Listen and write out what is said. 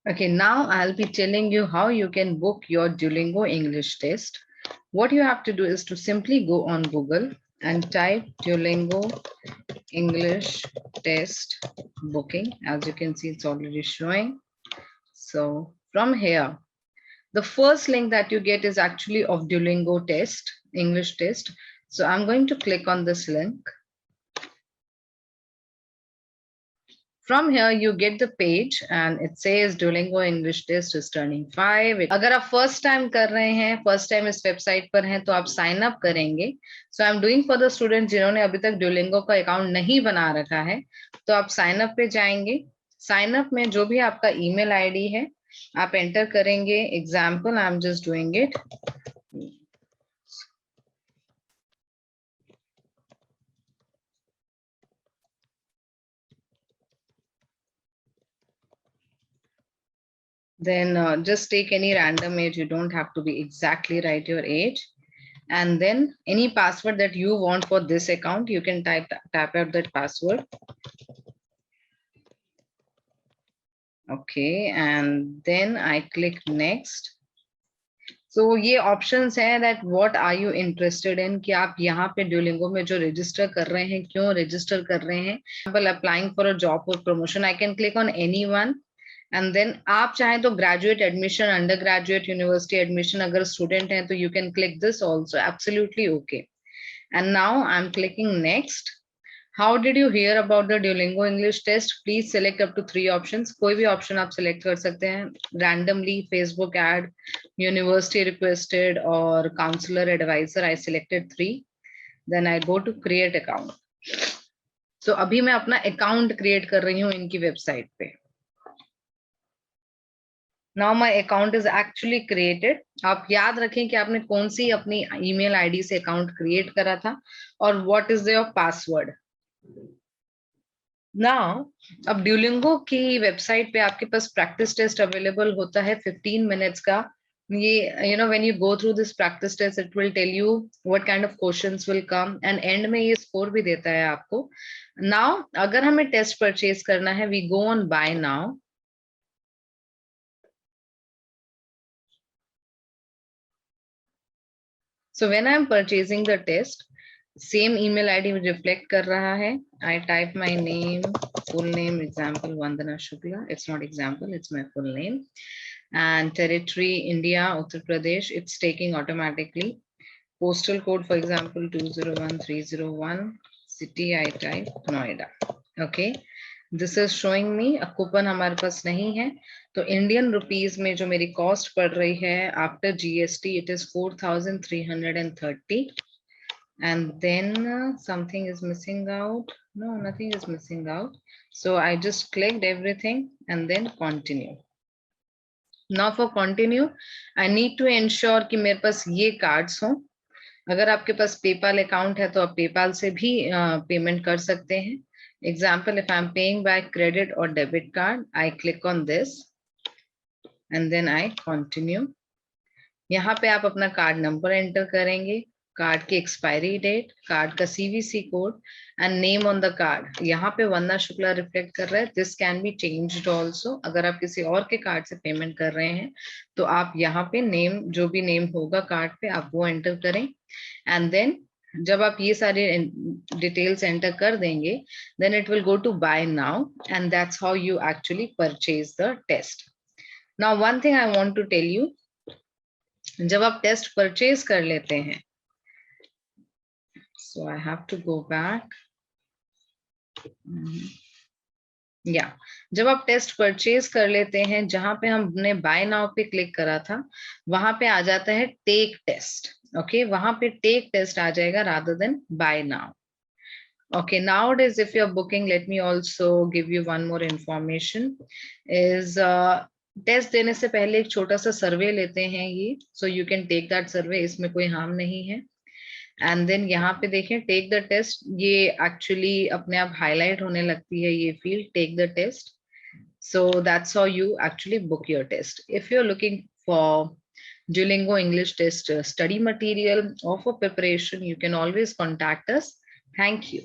Okay, now I'll be telling you how you can book your Duolingo English test. What you have to do is to simply go on Google and type Duolingo English test booking. As you can see, it's already showing. So from here, the first link that you get is actually of Duolingo test, English test. So I'm going to click on this link. From here you get the page and it says Duolingo English test is turning 5. अगर आप first time कर रहे हैं, first time इस website पर हैं, तो आप sign up करेंगे. So I'm doing for the students जिन्होंने अभी तक Duolingo का account नहीं बना रखा है, तो आप sign up पे जाएंगे. Sign up में जो भी आपका email ID है, आप enter करेंगे. Example, I'm just doing it. Then just take any random age. You don't have to be exactly right your age. And then any password that you want for this account, you can type out that password. Okay, and then I click next. So ये options है that what are you interested in, कि आप यहाँ पे Duolingo में जो register कर रहे हैं, क्यों register कर रहे हैं. For example, applying for a job or promotion, I can click on anyone. And then आप चाहें तो graduate admission, undergraduate university admission, अगर student हैं तो you can click this also, absolutely okay. And now I'm clicking next. How did you hear about the Duolingo English test? Please select up to 3 options. कोई भी option आप select कर सकते हैं. Randomly, Facebook ad, university requested or counselor advisor. I selected 3. Then I go to create account. So अभी मैं अपना account create कर रही हूँ इनकी website पे. Now my account is actually created. आप याद रखें कि आपने कौन सी अपनी email ID से account create करा था और what is your password. Now, अब Duolingo की website पे आपके पास practice test available होता है 15 minutes का. ये when you go through this practice test, it will tell you what kind of questions will come and end में ये score भी देता है आपको. Now, अगर हमें test purchase करना है, we go on buy now. So when I'm purchasing the test, same email ID reflect कर रहा है. I type my name, full name, example Vandana Shukla. It's not example, it's my full name. And territory India, Uttar Pradesh. It's taking automatically. Postal code, for example, 201301. City I type Noida. Okay. This is showing me a coupon हमारे पास नहीं है, तो Indian rupees में जो मेरी cost पड़ रही है after GST, it is 4330. And then something is missing out. No, nothing is missing out. So I just clicked everything and then continue. Now for continue, I need to ensure कि मेरे पास ये cards हों. अगर आपके पास PayPal account है तो आप PayPal से भी पेमेंट कर सकते हैं. Example, if I'm paying by credit or debit card, I click on this and then I continue. यहाँ पे आप अपना कार्ड नंबर एंटर करेंगे, कार्ड की एक्सपायरी डेट, कार्ड का CVC code and name on the card. यहाँ पे वंदना Shukla reflect कर रहा है. This can be changed also. अगर आप किसी और के कार्ड से पेमेंट कर रहे हैं तो आप यहाँ पे नेम, जो भी नेम होगा कार्ड पे, आप वो एंटर करें. एंड देन जब आप ये सारे डिटेल्स एंटर कर देंगे, then it will go to buy now and that's how you actually purchase the test. Now one thing I want to tell you, जब आप टेस्ट परचेज कर लेते हैं, so I have to go back. जब आप test purchase कर लेते हैं, जहां पे हमने बाय नाउ पे क्लिक करा था, वहां पे आ जाता है टेक टेस्ट. ओके, वहां पे टेक टेस्ट आ जाएगा rather than buy now. Okay, nowadays if you're booking, let me also give you one more information is test देने से पहले एक छोटा सा सर्वे लेते हैं ये. So you can take that survey, इसमें कोई हार्म नहीं है. एंड देन यहाँ पे देखें टेक द टेस्ट, ये एक्चुअली अपने आप हाईलाइट होने लगती है ये field take the test. So that's how you actually book your test. If you are looking for Duolingo English test study material or for preparation, you can always contact us. Thank you.